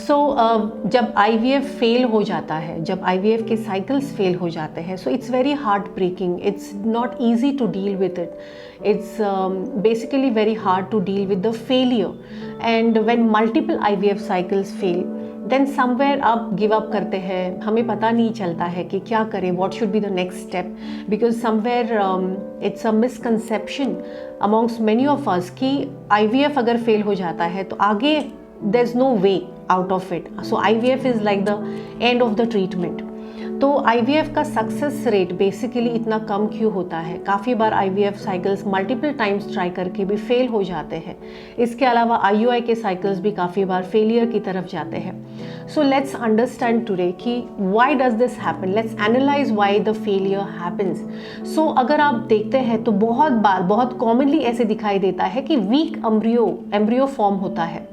जब IVF fail हो जाता है, जब IVF के साइकिल्स फेल हो जाते हैं, so it's very heartbreaking, it's not easy to deal with it, it's basically very hard to deal with the failure. And when multiple IVF cycles fail, then somewhere आप give up करते हैं, हमें पता नहीं चलता है कि क्या करें, what should be the next step, because somewhere it's a misconception amongst many of us कि IVF अगर फेल हो जाता है तो आगे there's no way out of it, so IVF is like the end of the treatment। तो IVF का success rate basically इतना कम क्यों होता है? काफ़ी बार IVF cycles multiple times try करके भी फेल हो जाते हैं। इसके अलावा IUI के साइकिल्स भी काफ़ी बार फेलियर की तरफ जाते हैं। सो लेट्स अंडरस्टैंड टुडे कि why does this happen, let's analyse why the failure happens. So अगर आप देखते हैं तो बहुत बार, बहुत कॉमनली ऐसे दिखाई देता है कि वीक एम्ब्रियो फॉर्म होता है।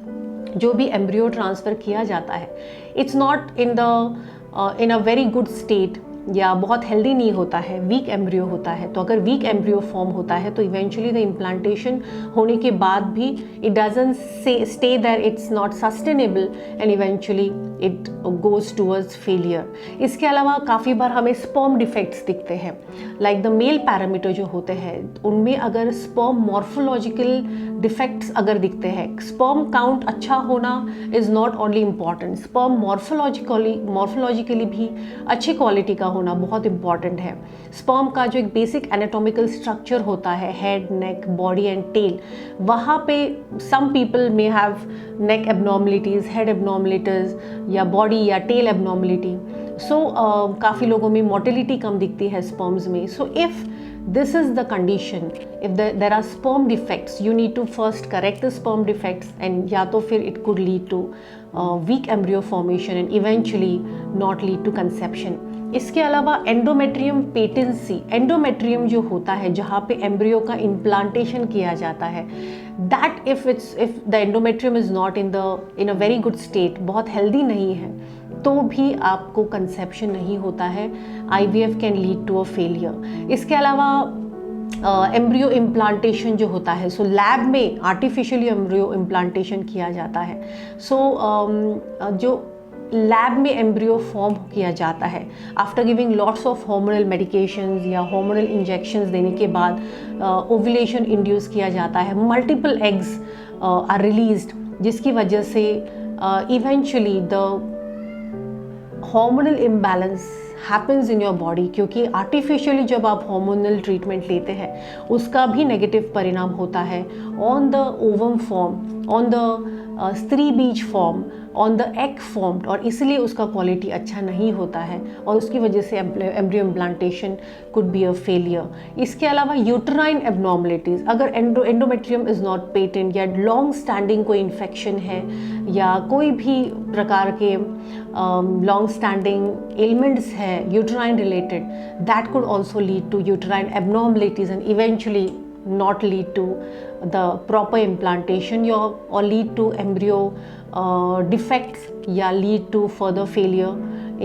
जो भी एम्ब्रियो ट्रांसफ़र किया जाता है, it's not in a very good state, या बहुत हेल्दी नहीं होता है, वीक एम्ब्रियो होता है। तो अगर वीक एम्ब्रियो फॉर्म होता है तो इवेंचुअली द इम्प्लांटेशन होने के बाद भी it doesn't stay there, it's not sustainable and eventually it goes towards failure. इसके अलावा काफ़ी बार हमें स्पर्म डिफेक्ट्स दिखते हैं, लाइक द मेल पैरामीटर जो होते हैं उनमें अगर स्पर्म मॉर्फोलॉजिकल डिफेक्ट्स अगर दिखते हैं, स्पर्म काउंट अच्छा होना is not only important, sperm morphologically भी अच्छी क्वालिटी का होना बहुत इंपॉर्टेंट है। स्पर्म का जो एक बेसिक एनाटॉमिकल स्ट्रक्चर होता है, head, neck, body and tail, वहाँ पे some people may have neck abnormalities, head abnormalities, या बॉडी या टेल एबनॉर्मलिटी। सो काफ़ी लोगों में मोटिलिटी कम दिखती है स्पर्म्स में। So if this is the condition, if there are sperm defects, you need to first correct the sperm defects, and या तो फिर it could lead to weak embryo formation and eventually not lead to conception। इसके अलावा endometrium patency, endometrium जो होता है जहाँ पे एम्ब्रियो का इम्प्लांटेशन किया जाता है, that if the endometrium is not in a very good state, बहुत हेल्दी नहीं है, तो भी आपको कंसेप्शन नहीं होता है। IVF can lead to a failure. इसके अलावा एम्ब्रियो इम्प्लांटेशन जो होता है, सो लैब में आर्टिफिशियली एम्ब्रियो इम्प्लांटेशन किया जाता है। जो लैब में एम्ब्रियो फॉर्म किया जाता है after giving lots of hormonal medications या हार्मोनल इंजेक्शंस देने के बाद ओव्यूलेशन इंड्यूस किया जाता है, मल्टीपल एग्स आर रिलीज्ड, जिसकी वजह से eventually the hormonal imbalance happens in your body, क्योंकि आर्टिफिशियली जब आप हार्मोनल ट्रीटमेंट लेते हैं उसका भी नेगेटिव परिणाम होता है on the ovum form, on the स्त्री बीज form, on the egg form, और इसलिए उसका क्वालिटी अच्छा नहीं होता है और उसकी वजह से embryo implantation could be a failure. इसके अलावा यूट्राइन एबनॉर्मलिटीज़, अगर endometrium is not patent or long standing कोई इन्फेक्शन है या कोई भी प्रकार के लॉन्ग स्टैंडिंग एलिमेंट्स है uterine related, that could also lead to uterine abnormalities and eventually not lead to the proper implantation or lead to embryo defects या lead to further failure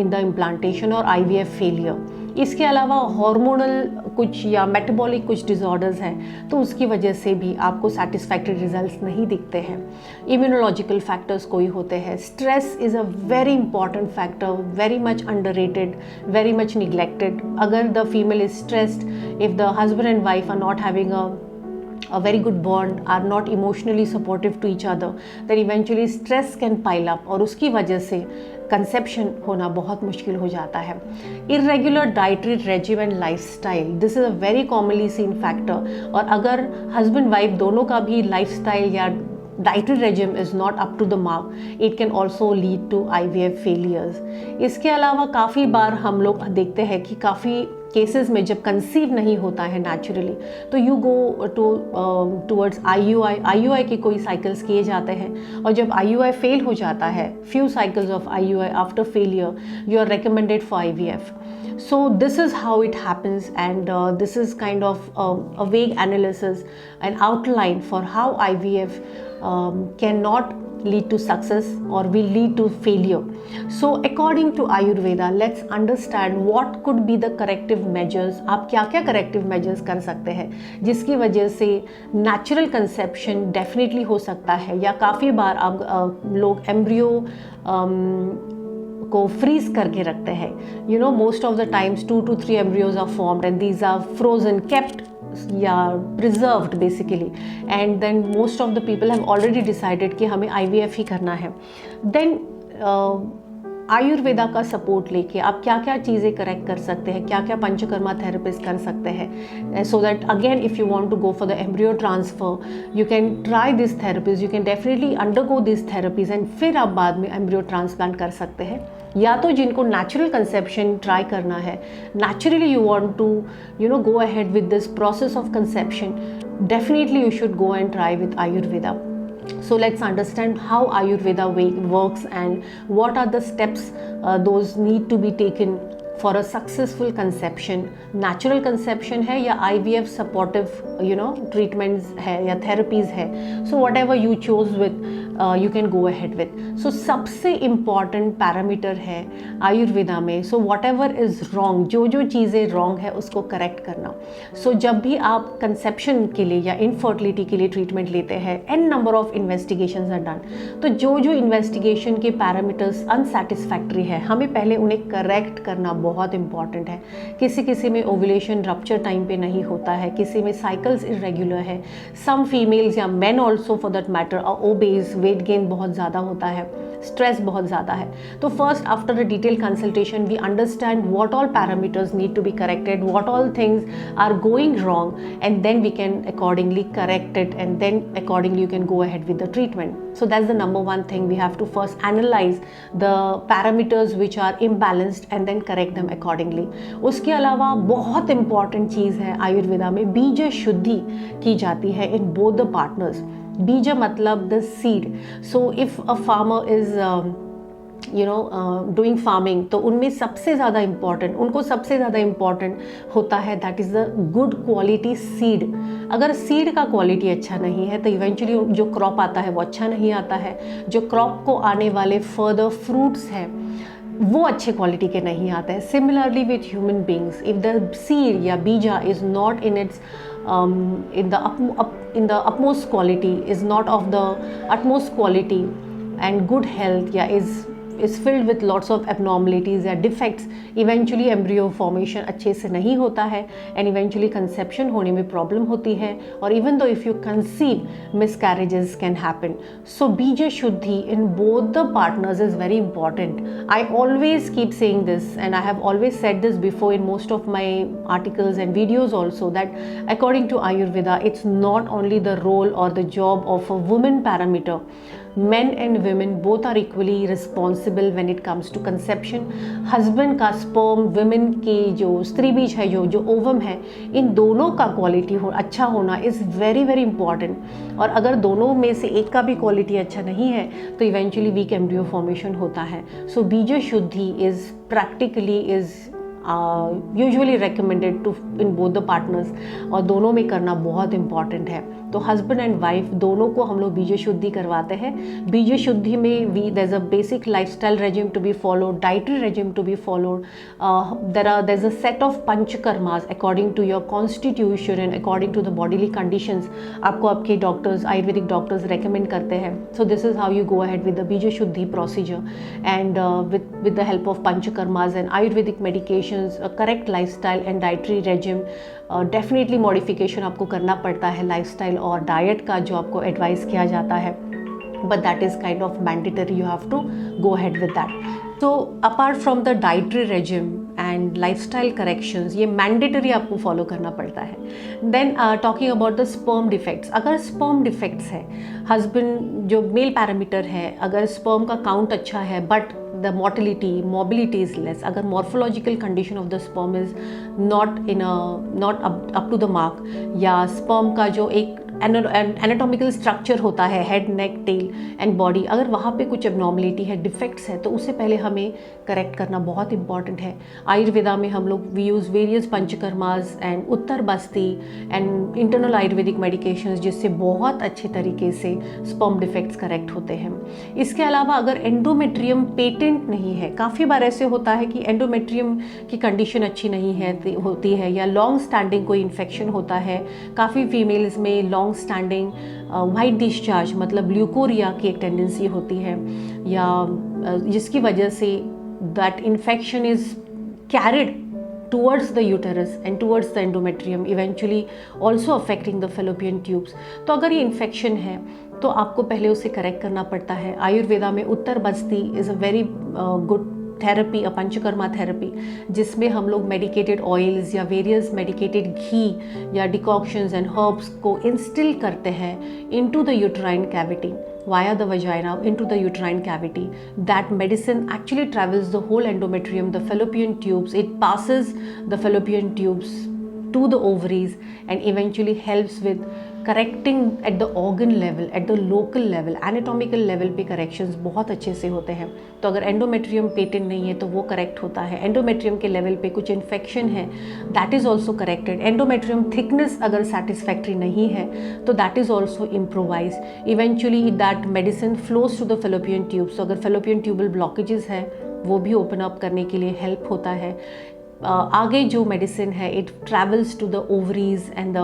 in the implantation or IVF failure। इसके अलावा hormonal कुछ या metabolic कुछ disorders हैं तो उसकी वजह से भी आपको सेटिस्फैक्टरी रिजल्ट्स नहीं दिखते हैं। इम्यूनोलॉजिकल फैक्टर्स कोई होते हैं, stress is a very important factor, very much underrated, very much neglected. अगर the female is stressed, if the husband and wife are not having a very good bond, are not emotionally supportive to each other, then eventually stress can pile up और उसकी वजह से conception होना बहुत मुश्किल हो जाता है। Irregular dietary regime and lifestyle, this is a very commonly seen factor, और अगर हस्बैंड वाइफ दोनों का भी लाइफस्टाइल या dietary regime is not up to the mark, it can also lead to IVF failures। इसके अलावा काफ़ी बार हम लोग देखते हैं कि काफ़ी केसेस में जब कंसीव नहीं होता है नेचुरली तो यू गो टूवर्ड्स IUI के कोई साइकिल्स किए जाते हैं, और जब IUI फेल हो जाता है, few cycles of IUI after failure, you are recommended for IVF। So this is how it happens, and this is kind of a vague analysis and outline for how IVF cannot lead to success or will lead to failure. So according to Ayurveda, let's understand what could be the corrective measures. आप क्या क्या corrective measures कर सकते हैं जिसकी वजह से natural conception definitely हो सकता है, या काफ़ी बार आप लोग एम्ब्रियो को फ्रीज करके रखते हैं. You know, most of the times 2 to 3 embryos are formed and these are frozen, kept या preserved basically, and then most of the people have already decided कि हमें IVF ही करना है. Then आयुर्वेदा का सपोर्ट लेके आप क्या क्या चीज़ें करेक्ट कर सकते हैं, क्या क्या पंचकर्मा थेरेपिस्ट कर सकते हैं, so that again if you want to go for the embryo transfer you can try this therapies, you can definitely undergo this therapies and फिर आप बाद में एम्ब्रियो ट्रांसप्लांट कर सकते हैं. या तो जिनको नेचुरल कंसेप्शन ट्राई करना है, naturally you want to go ahead with this process of conception, definitely you should go and try with Ayurveda. So let's understand how Ayurveda works and what are the steps those need to be taken for a successful conception. Natural conception है या IVF supportive treatments है या therapies है. So whatever you chose with you can go ahead with. So सबसे important parameter है आयुर्वेदा में. So whatever is wrong, जो चीज़ें wrong है उसको correct करना. So जब भी आप conception के लिए या infertility के लिए treatment लेते हैं, n number of investigations are done. तो जो investigation के parameters unsatisfactory है, हमें पहले उन्हें correct करना बहुत important है. किसी में ovulation rupture time पे नहीं होता है, किसी में cycles irregular है, some females या men also for that matter are obese, weight gain बहुत ज़्यादा होता है, stress बहुत ज़्यादा है. तो first after a detailed consultation we understand what all parameters need to be corrected, what all things are going wrong, and then we can accordingly correct it, and then accordingly you can go ahead with the treatment. So that's the number one thing. We have to first analyze the parameters which are imbalanced and then correct them accordingly. उसके अलावा बहुत important चीज़ है आयुर्वेदा में, बीज शुद्धि की जाती है in both the partners. बीज मतलब the seed. So if a farmer is doing farming, तो उनमें सबसे ज़्यादा इम्पॉर्टेंट होता है that is the good quality seed. अगर सीड का क्वालिटी अच्छा नहीं है तो इवेंचुअली जो क्रॉप आता है वो अच्छा नहीं आता है. जो क्रॉप को आने वाले फर्दर फ्रूट्स हैं वो अच्छे क्वालिटी के नहीं आते हैं. Similarly with human beings, if the seed या बीजा is not in its in the utmost quality, is not of the utmost quality and good health, या is filled with lots of abnormalities या defects, eventually embryo formation अच्छे से नहीं होता है and eventually conception होने में problem होती है, और even though if you conceive, miscarriages can happen. So bija shuddhi in both the partners is very important. I always keep saying this, and I have always said this before in most of my articles and videos also, that according to Ayurveda it's not only the role or the job of a woman parameter. Men and women both are equally responsible when it comes to conception. Husband का sperm, women की जो स्त्री बीज है, जो ovum है, इन दोनों का क्वालिटी अच्छा होना इज़ वेरी वेरी इंपॉर्टेंट. और अगर दोनों में से एक का भी क्वालिटी अच्छा नहीं है तो इवेंचुअली वीक एम्ब्रियो फॉर्मेशन होता है. So beej shuddhi is practically usually recommended to in both the partners, और दोनों में करना बहुत इंपॉर्टेंट है. तो हस्बैंड एंड वाइफ दोनों को हम लोग बीज शुद्धि करवाते हैं. बीज शुद्धि में there is a basic lifestyle regime to be followed, dietary regime to be followed, there is a set of panchakarmas according to your constitution and according to the bodily conditions. आपको आपके डॉक्टर्स, आयुर्वेदिक डॉक्टर्स रेकमेंड करते हैं. So this is how you go ahead with the beej shuddhi procedure, and with the help of panchakarmas and ayurvedic medication, correct lifestyle and dietary regime. Definitely modification आपको करना पड़ता है lifestyle और diet का जो आपको एडवाइस किया जाता है, but that is kind of mandatory, you have to go ahead with that. तो apart from the dietary regime and lifestyle corrections, ये मैंडेटरी आपको फॉलो करना पड़ता है. Then talking about the sperm defects, अगर स्पर्म डिफेक्ट्स है, husband जो male parameter है, अगर स्पर्म का काउंट अच्छा है but the mobility is less, अगर morphological condition of the sperm is not up to the mark, या sperm का जो एक एनाटॉमिकल स्ट्रक्चर होता है, head, neck, tail and body, अगर वहाँ पे कुछ एबनॉर्मलिटी है, डिफेक्ट्स है, तो उससे पहले हमें करेक्ट करना बहुत इंपॉर्टेंट है। आयुर्वेदा में हम लोग we use various पंचकर्मास and Uttar Basti and internal Ayurvedic medications, जिससे बहुत अच्छे तरीके से स्पर्म डिफेक्ट्स करेक्ट होते हैं। इसके अलावा अगर एंडोमेट्रियम पेटेंट नहीं है, काफ़ी बार ऐसे होता है कि एंडोमेट्रियम की कंडीशन अच्छी नहीं है होती है, या लॉन्ग स्टैंडिंग कोई इन्फेक्शन होता है, काफ़ी फीमेल्स में लॉन्ग स्टैंडिंग वाइट डिस्चार्ज मतलब ल्यूकोरिया की एक टेंडेंसी होती है, या जिसकी वजह say that infection is carried towards the uterus and towards the endometrium, eventually also affecting the fallopian tubes। तो अगर ये इन्फेक्शन है तो आपको पहले उसे करेक्ट करना पड़ता है। आयुर्वेदा में उत्तर बस्ती is a very good therapy, a panchakarma therapy, जिसमें हम लोग मेडिकेटेड ऑयल्स या वेरियस मेडिकेटेड घी या डिकॉक्शंस एंड हर्ब्स को इंस्टिल करते हैं into the uterine cavity via the vagina into the uterine cavity. That medicine actually travels the whole endometrium, the fallopian tubes. It passes the fallopian tubes to the ovaries and eventually helps with correcting at the organ level, at the local level, anatomical level पे corrections बहुत अच्छे से होते हैं। तो अगर endometrium patent नहीं है तो वो correct होता है। endometrium के level पे कुछ infection है, that is also corrected। endometrium thickness अगर satisfactory नहीं है तो that is also improvised। eventually that medicine flows to the fallopian tubes। तो अगर fallopian tubal blockages है वो भी open up करने के लिए help होता है। आगे जो मेडिसिन है it travels to the ovaries and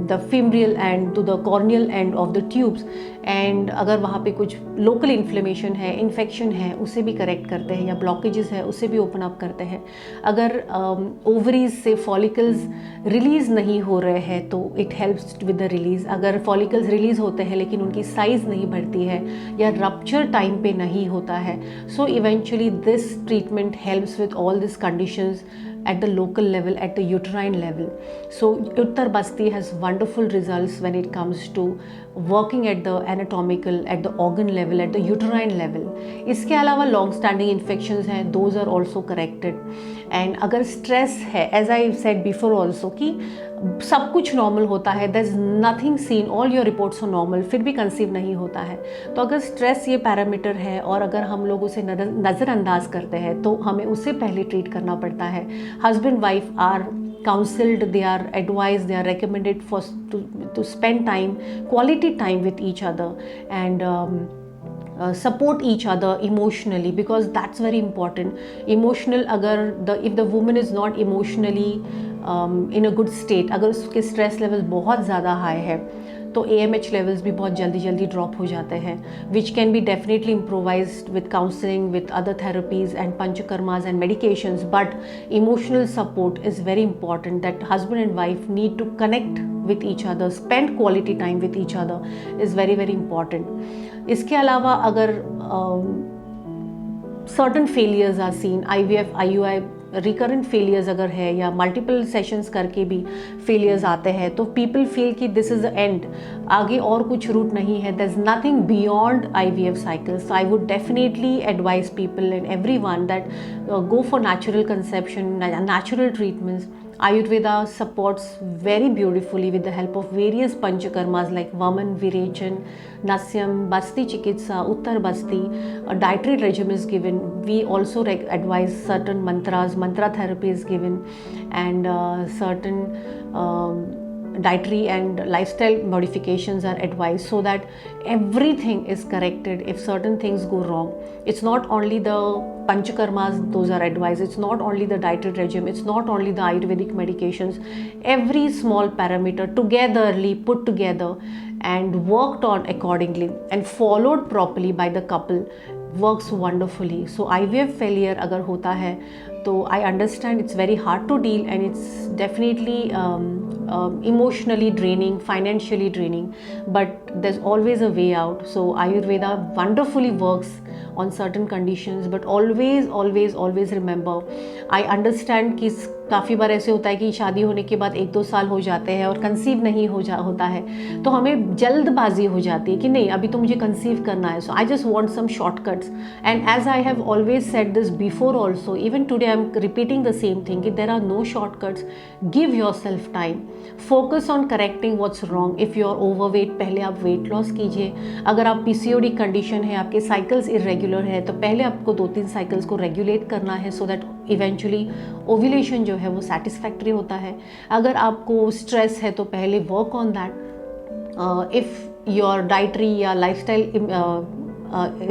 the femoral and to the corneal end of the tubes, and अगर वहाँ पे कुछ लोकल इन्फ्लेमेशन है, इन्फेक्शन है, उसे भी करेक्ट करते हैं, या ब्लॉकेजेस है उसे भी ओपन अप करते हैं। अगर ओवरीज से फॉलिकल्स रिलीज़ नहीं हो रहे हैं तो it helps with the release. अगर फॉलिकल्स रिलीज़ होते हैं लेकिन उनकी साइज़ नहीं बढ़ती है या रप्चर टाइम पे नहीं होता है, so eventually this treatment helps with all this conditions at the local level, at the uterine level. So Uttar Basti has wonderful results when it comes to working at the anatomical, at the organ level, at the uterine level. इसके अलावा long standing infections हैं, those are also corrected. And अगर stress है, as I said before also कि सब कुछ normal होता है, there is nothing seen, all your reports are normal, फिर भी कंसीव नहीं होता है, तो अगर स्ट्रेस ये पैरामीटर है और अगर हम लोग उसे नज़रअंदाज करते हैं तो हमें उससे पहले ट्रीट करना पड़ता है। Husband wife are counseled, they are advised, they are recommended to spend time, quality time with each other, and support each other emotionally, because that's very important. Emotional, अगर if the woman is not emotionally in a good state, अगर उसके stress levels बहुत ज़्यादा high है तो AMH levels भी बहुत जल्दी ड्रॉप हो जाते हैं, which can be definitely improvised with counseling, with other therapies and panchakarmas and medications. But emotional support is very important, that husband and wife need to connect with each other, spend quality time with each other is very very important. इसके अलावा अगर certain failures are seen, IVF, IUI recurrent failures अगर है या multiple sessions करके भी failures आते हैं तो पीपल फील कि दिस इज़ द एंड, आगे और कुछ रूट नहीं है, there is nothing beyond IVF cycles. I would definitely advise people and everyone that go for natural conception, natural treatments. Ayurveda supports very beautifully with the help of various panchakarmas like Vaman, Virechan, Nasyam, Basti Chikitsa, Uttar Basti. A dietary regimen is given. We also advise certain mantras, mantra therapy is given, and certain dietary and lifestyle modifications are advised so that everything is corrected if certain things go wrong. It's not only the panchakarmas, those are advised, it's not only the dietary regime, it's not only the Ayurvedic medications. Every small parameter togetherly put together and worked on accordingly and followed properly by the couple works wonderfully. So IVF failure अगर होता है तो I understand it's very hard to deal and it's definitely emotionally draining, financially draining, but there's always a way out. So Ayurveda wonderfully works on certain conditions, but always remember, I understand कि काफ़ी बार ऐसे होता है कि शादी होने के बाद 1-2 साल हो जाते हैं और कंसीव नहीं होता है, तो हमें जल्दबाजी हो जाती है कि नहीं अभी तो मुझे कंसीव करना है, so I just want some shortcuts. And as I have always said this before also, even today I am repeating the same thing कि there are no shortcuts. Give yourself time, focus on correcting what's wrong. If you are overweight, पहले आप weight loss कीजिए। अगर आप PCOD condition है, आपके cycles irregular है, तो पहले आपको 2-3 साइकिल्स को रेगुलेट करना है, सो दैट इवेंचुअली ओव्यूलेशन जो है वो सेटिस्फैक्ट्री होता है। अगर आपको स्ट्रेस है तो पहले work on that. If your dietary या lifestyle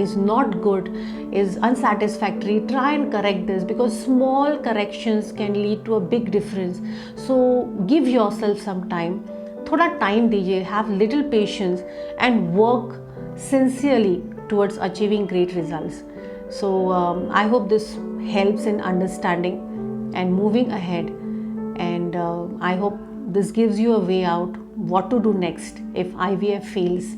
is not good, is unsatisfactory, try and correct this, because small corrections can lead to a big difference. So give yourself some time, थोड़ा time दीजिए, have little patience and work sincerely towards achieving great results. So I hope this helps in understanding and moving ahead, and I hope this gives you a way out what to do next if IVF fails.